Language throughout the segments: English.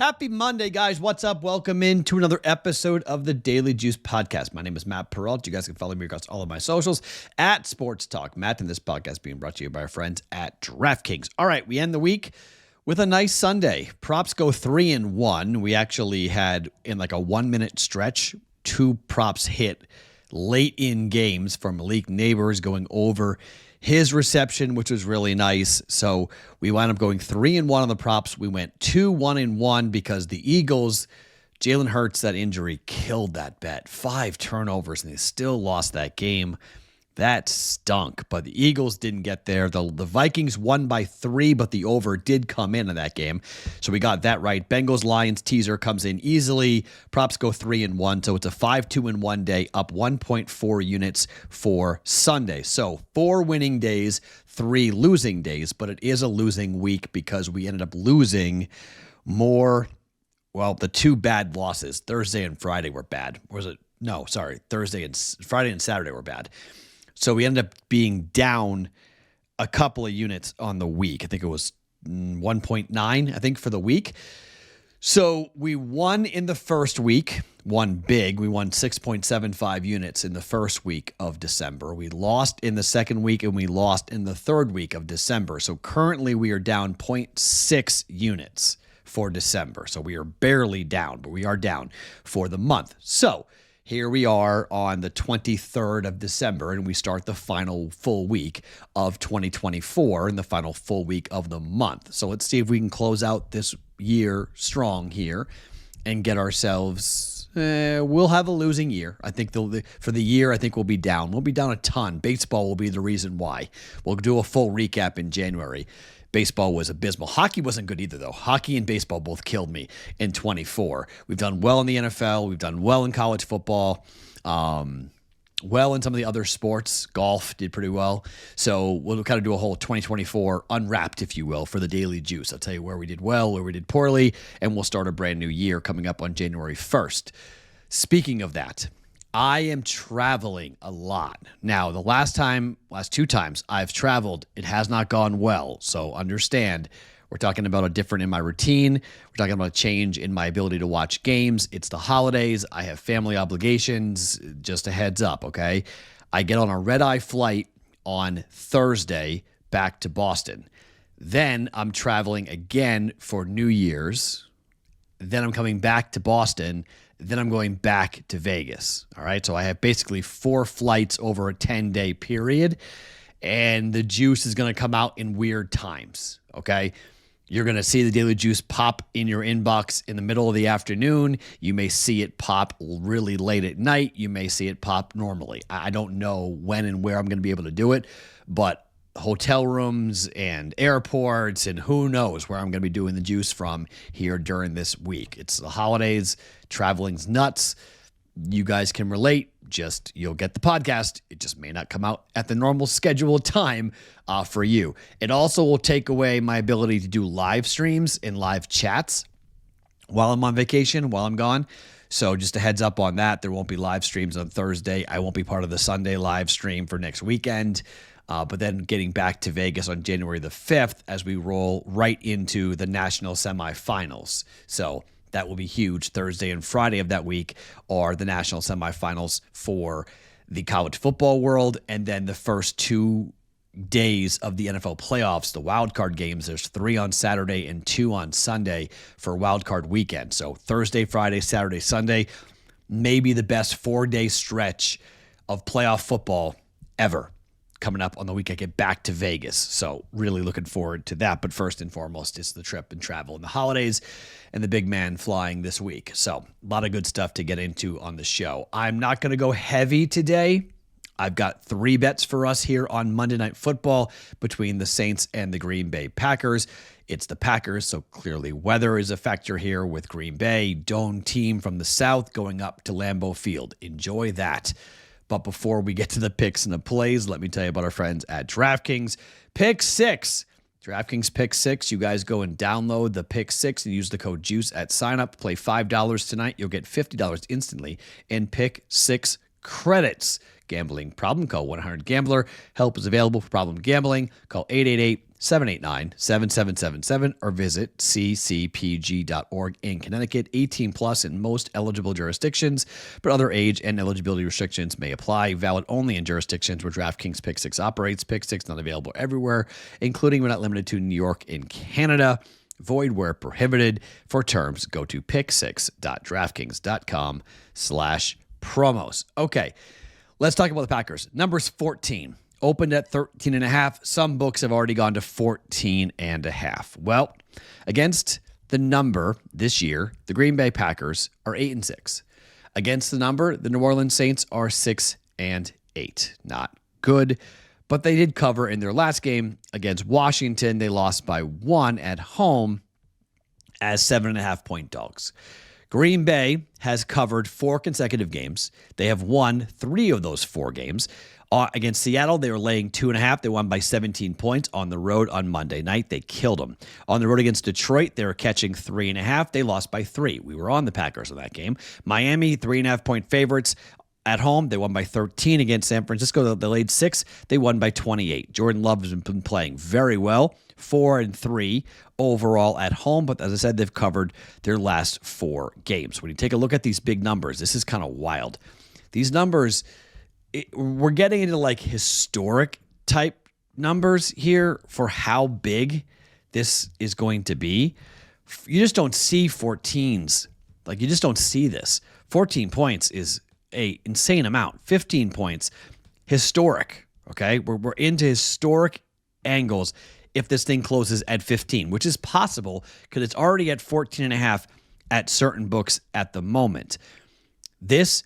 Happy Monday, guys. What's up? Welcome into another episode of the Daily Juice Podcast. My name is Matt Peralt. You guys can follow me across all of my socials at Sports Talk Matt, and this podcast being brought to you by our friends at DraftKings. All right, we end the week with a nice Sunday. Props go 3-1. We actually had, in like a 1-minute stretch, 2 props hit late in games from Malik Neighbors going over his reception, which was really nice. So we wound up going 3-1 on the props. We went 2-1-1 because the Eagles, Jalen Hurts, that injury killed that bet. 5 turnovers, and they still lost that game. That stunk, but the Eagles didn't get there. The Vikings won by 3, but the over did come in that game. So we got that right. Bengals-Lions teaser comes in easily. Props go 3-1, so it's a 5-2-1 day, up 1.4 units for Sunday. So 4 winning days, 3 losing days, but it is a losing week because we ended up losing more. Well, the 2 bad losses, Thursday and Friday, were bad. Friday and Saturday were bad. So we ended up being down a couple of units on the week. I think it was 1.9, I think, for the week. So we won in the first week, won big. We won 6.75 units in the first week of December. We lost in the second week, and we lost in the third week of December. So currently we are down 0.6 units for December. So we are barely down, but we are down for the month. So here we are on the 23rd of December, and we start the final full week of 2024 and the final full week of the month. So let's see if we can close out this year strong here and get ourselves, we'll have a losing year. I think for the year, I think we'll be down. We'll be down a ton. Baseball will be the reason why. We'll do a full recap in January. Baseball was abysmal. Hockey wasn't good either, though. Hockey and baseball both killed me in 24. We've done well in the NFL. We've done well in college football. Well in some of the other sports. Golf did pretty well. So we'll kind of do a whole 2024 unwrapped, if you will, for the Daily Juice. I'll tell you where we did well, where we did poorly, and we'll start a brand new year coming up on January 1st. Speaking of that, I am traveling a lot. Now, the last 2 times I've traveled, it has not gone well. So understand, we're talking about a different in my routine. We're talking about a change in my ability to watch games. It's the holidays. I have family obligations. Just a heads up, okay? I get on a red-eye flight on Thursday back to Boston. Then I'm traveling again for New Year's. Then I'm coming back to Boston. Then I'm going back to Vegas. All right. So I have basically 4 flights over a 10-day period, and the juice is going to come out in weird times. Okay. You're going to see the Daily Juice pop in your inbox in the middle of the afternoon. You may see it pop really late at night. You may see it pop normally. I don't know when and where I'm going to be able to do it, but hotel rooms and airports and who knows where I'm going to be doing the juice from here during this week. It's the holidays. Traveling's nuts. You guys can relate. You'll get the podcast. It just may not come out at the normal scheduled time for you. It also will take away my ability to do live streams and live chats while I'm on vacation, while I'm gone. So just a heads up on that. There won't be live streams on Thursday. I won't be part of the Sunday live stream for next weekend. But then getting back to Vegas on January the 5th as we roll right into the national semifinals. So that will be huge. Thursday and Friday of that week are the national semifinals for the college football world. And then the first 2 days of the NFL playoffs, the wild card games, there's 3 on Saturday and 2 on Sunday for wild card weekend. So Thursday, Friday, Saturday, Sunday, maybe the best 4-day stretch of playoff football ever coming up on the week I get back to Vegas. So really looking forward to that. But first and foremost, it's the trip and travel and the holidays and the big man flying this week. So a lot of good stuff to get into on the show. I'm not going to go heavy today. I've got 3 bets for us here on Monday Night Football between the Saints and the Green Bay Packers. It's the Packers, so clearly weather is a factor here with Green Bay. Dome team from the South going up to Lambeau Field. Enjoy that. But before we get to the picks and the plays, let me tell you about our friends at DraftKings. Pick 6. DraftKings Pick 6. You guys go and download the Pick 6 and use the code JUICE at sign-up. Play $5 tonight. You'll get $50 instantly in Pick 6 credits. Gambling problem? Call 1-800-GAMBLER. Help is available for problem gambling. Call 789-7777 or visit ccpg.org in Connecticut. 18 plus in most eligible jurisdictions, but other age and eligibility restrictions may apply. Valid only in jurisdictions where DraftKings Pick 6 operates. Pick 6 not available everywhere, including but not limited to New York and Canada. Void where prohibited. For terms, go to pick6.draftkings.com/promos. Okay, let's talk about the Packers. Numbers 14. Opened at 13.5. Some books have already gone to 14.5. Well, against the number this year, the Green Bay Packers are 8-6. Against the number, the New Orleans Saints are 6-8. Not good, but they did cover in their last game against Washington. They lost by 1 at home as 7.5-point dogs. Green Bay has covered 4 consecutive games. They have won 3 of those 4 games. Against Seattle, they were laying 2.5. They won by 17 points on the road on Monday night. They killed them. On the road against Detroit, they were catching 3.5. They lost by 3. We were on the Packers in that game. Miami, 3.5-point favorites. At home, they won by 13 against San Francisco. They laid 6. They won by 28. Jordan Love has been playing very well. 4-3 overall at home. But as I said, they've covered their last 4 games. When you take a look at these big numbers, this is kind of wild. These numbers, we're getting into like historic type numbers here for how big this is going to be. You just don't see 14s. Like, you just don't see this. 14 points is a insane amount. 15 points, historic. Okay, we're into historic angles if this thing closes at 15, which is possible because it's already at 14.5 at certain books at the moment. The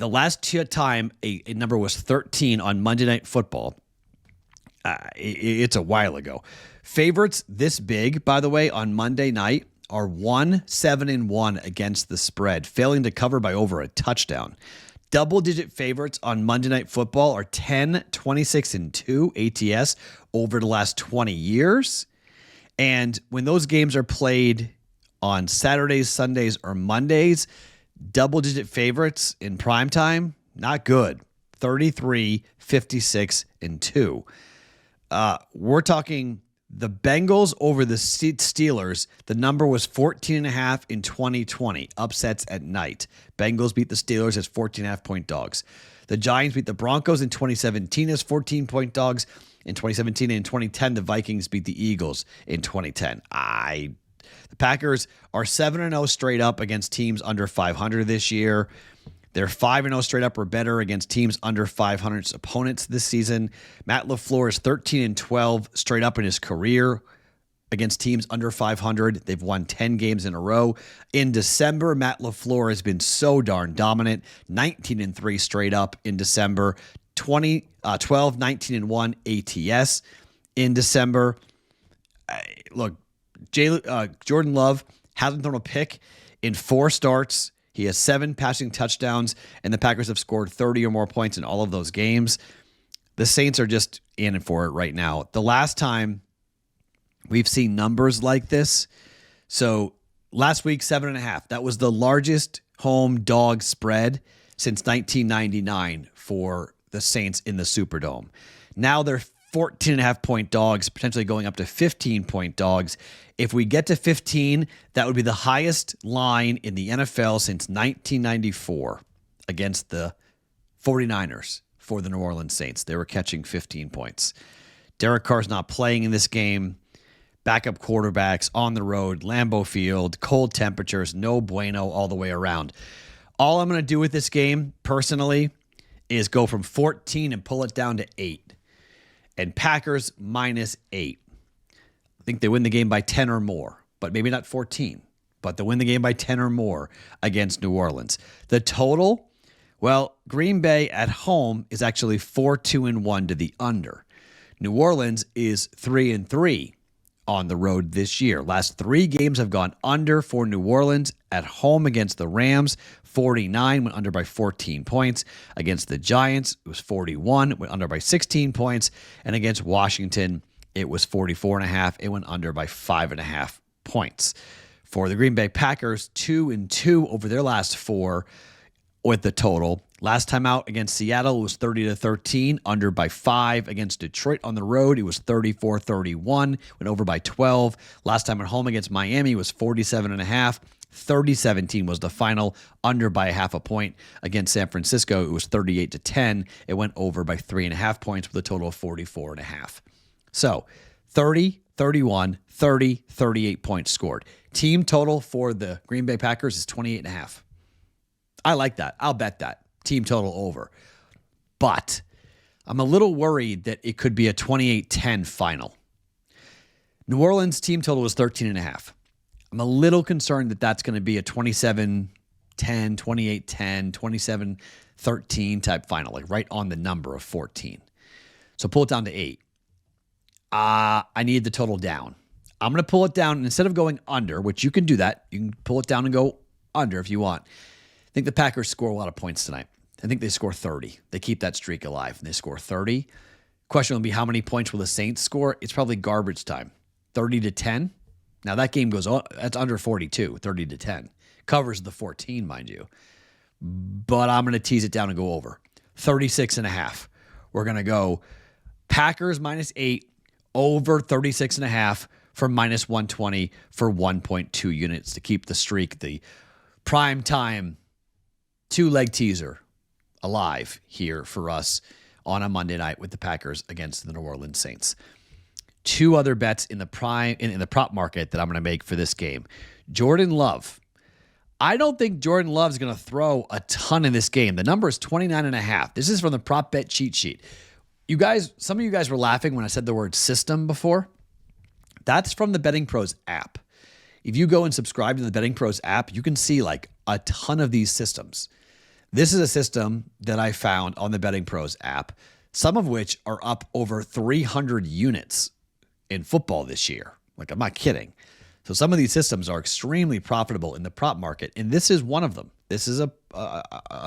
last time a number was 13 on Monday Night Football, it's a while ago. Favorites this big, by the way, on Monday night are 1-7-1 against the spread, failing to cover by over a touchdown. Double-digit favorites on Monday Night Football are 10-26-2 ATS over the last 20 years. And when those games are played on Saturdays, Sundays, or Mondays, double-digit favorites in primetime, not good. 33-56-2. We're talking the Bengals over the Steelers. The number was 14.5 in 2020. Upsets at night. Bengals beat the Steelers as 14.5-point dogs. The Giants beat the Broncos in 2017 as 14-point dogs. In 2017 and in 2010, the Vikings beat the Eagles in 2010. The Packers are 7-0 straight up against teams under 500 this year. They're 5-0 straight up or better against teams under 500's opponents this season. Matt LaFleur is 13-12 straight up in his career against teams under 500. They've won 10 games in a row. In December, Matt LaFleur has been so darn dominant. 19-3 straight up in December. 19-1 ATS in December. Look, Jordan Love hasn't thrown a pick in 4 starts. He has 7 passing touchdowns, and the Packers have scored 30 or more points in all of those games. The Saints are just in it for it right now. The last time we've seen numbers like this, so last week, 7.5. That was the largest home dog spread since 1999 for the Saints in the Superdome. Now they're 14.5-point dogs, potentially going up to 15-point dogs. If we get to 15, that would be the highest line in the NFL since 1994 against the 49ers for the New Orleans Saints. They were catching 15 points. Derek Carr's not playing in this game. Backup quarterbacks on the road, Lambeau Field, cold temperatures, no bueno all the way around. All I'm going to do with this game, personally, is go from 14 and pull it down to 8. And Packers -8. I think they win the game by 10 or more, but maybe not 14. But they win the game by 10 or more against New Orleans. The total, well, Green Bay at home is actually 4-2-1 to the under. New Orleans is 3-3 on the road this year. Last 3 games have gone under for New Orleans. At home against the Rams, 49, went under by 14 points. Against the Giants, it was 41, went under by 16 points. And against Washington, it was 44.5. It went under by 5.5 points. For the Green Bay Packers, 2-2 over their last 4 with the total. Last time out against Seattle, it was 30-13, under by 5. Against Detroit on the road, it was 34-31, went over by 12. Last time at home against Miami, it was 47.5. 30-17 was the final, under by 0.5 point. Against San Francisco, it was 38-10. It went over by 3.5 points with a total of 44.5. So 30, 31, 30, 38 points scored. Team total for the Green Bay Packers is 28.5. I like that. I'll bet that. Team total over. But I'm a little worried that it could be a 28-10 final. New Orleans team total was 13.5. I'm a little concerned that that's going to be a 27-10, 28-10, 27-13 type final, like right on the number of 14. So pull it down to 8. I need the total down. I'm going to pull it down. Instead of going under, which you can do that, you can pull it down and go under if you want. I think the Packers score a lot of points tonight. I think they score 30. They keep that streak alive, and they score 30. Question will be, how many points will the Saints score? It's probably garbage time. 30-10. Now, that game goes on. That's under 42, 30-10. Covers the 14, mind you. But I'm going to tease it down and go over. 36.5. We're going to go Packers -8, over 36.5 for -120 for 1.2 units to keep the streak, the prime time 2-leg teaser alive here for us on a Monday night with the Packers against the New Orleans Saints. 2 other bets in the prop market that I'm going to make for this game. Jordan Love. I don't think Jordan Love is going to throw a ton in this game. The number is 29.5. This is from the prop bet cheat sheet. You guys, some of you guys were laughing when I said the word system before. That's from the BettingPros app. If you go and subscribe to the BettingPros app, you can see like a ton of these systems. This is a system that I found on the BettingPros app, some of which are up over 300 units in football this year. Like, I'm not kidding. So some of these systems are extremely profitable in the prop market, and this is one of them. This is a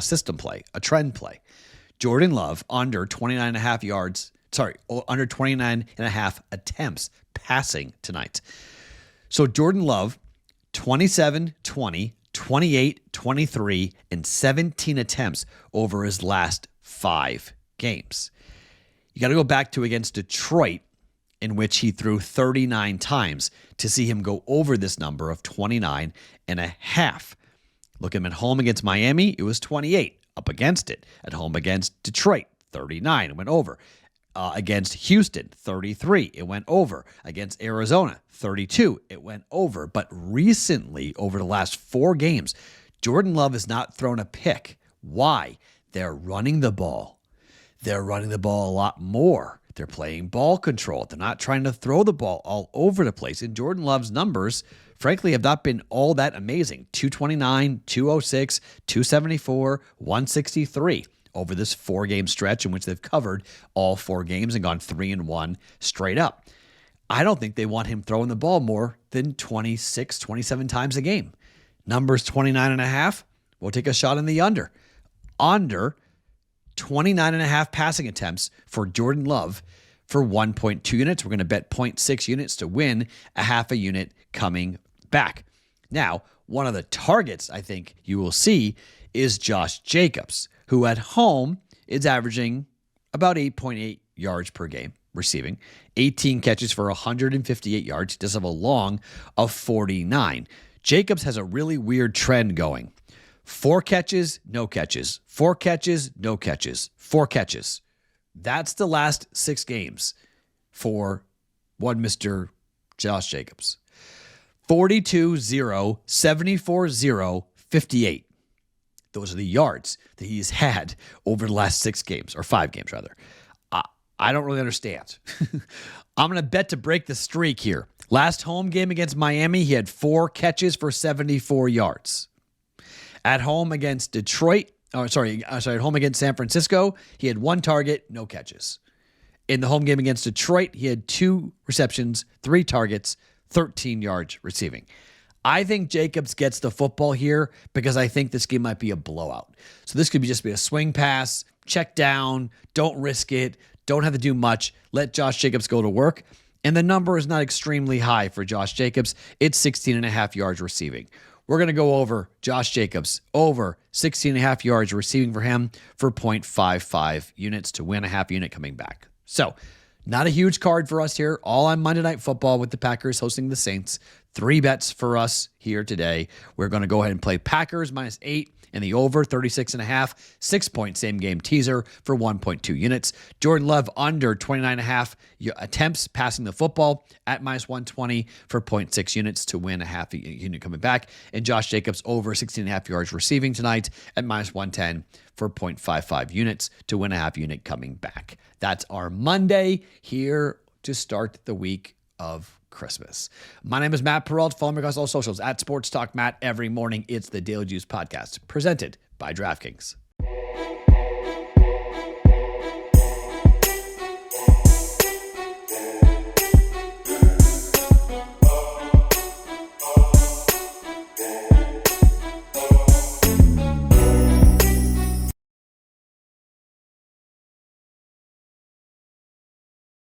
system play, a trend play. Jordan Love under 29.5 yards, under 29.5 attempts passing tonight. So Jordan Love, 27, 20, 28, 23, and 17 attempts over his last 5 games. You got to go back to against Detroit, in which he threw 39 times to see him go over this number of 29.5. Look at him at home against Miami, it was 28, up against it. At home against Detroit, 39, it went over. Against Houston, 33, it went over. Against Arizona, 32, it went over. But recently, over the last 4 games, Jordan Love has not thrown a pick. Why? They're running the ball. They're running the ball a lot more. They're playing ball control. They're not trying to throw the ball all over the place. And Jordan Love's numbers, frankly, have not been all that amazing. 229, 206, 274, 163 over this 4-game stretch in which they've covered all 4 games and gone 3-1 straight up. I don't think they want him throwing the ball more than 26, 27 times a game. Numbers 29.5. We'll take a shot in the under. Under 29.5 passing attempts for Jordan Love for 1.2 units. We're going to bet 0.6 units to win a half a unit coming back. Now, one of the targets I think you will see is Josh Jacobs, who at home is averaging about 8.8 yards per game receiving, 18 catches for 158 yards. He does have a long of 49. Jacobs has a really weird trend going. 4 catches, no catches. 4 catches, no catches. 4 catches. That's the last 6 games for one Mr. Josh Jacobs. 42-0, 74-0, 58. Those are the yards that he's had over the last 6 games, or 5 games rather. I don't really understand. I'm going to bet to break the streak here. Last home game against Miami, he had 4 catches for 74 yards. At home against Detroit, at home against San Francisco, he had 1 target, no catches. In the home game against Detroit, he had 2 receptions, 3 targets, 13 yards receiving. I think Jacobs gets the football here because I think this game might be a blowout. So this could just be a swing pass, check down, don't risk it, don't have to do much, let Josh Jacobs go to work. And the number is not extremely high for Josh Jacobs. It's 16.5 yards receiving. we're going to go over Josh Jacobs, over 16.5 yards receiving for him for 0.55 units to win a half unit coming back. So not a huge card for us here. All on Monday Night Football with the Packers hosting the Saints. 3 bets for us here today. We're going to go ahead and play Packers -8 and the over 36.5, 6-point same game teaser for 1.2 units. Jordan Love under 29.5 attempts passing the football at -120 for 0.6 units to win a half unit coming back. And Josh Jacobs over 16.5 yards receiving tonight at -110 for 0.55 units to win a half unit coming back. That's our Monday here to start the week of Christmas. My name is Matt Peralt. Follow me across all socials at Sports Talk Matt every morning. It's the Daily Juice Podcast presented by DraftKings.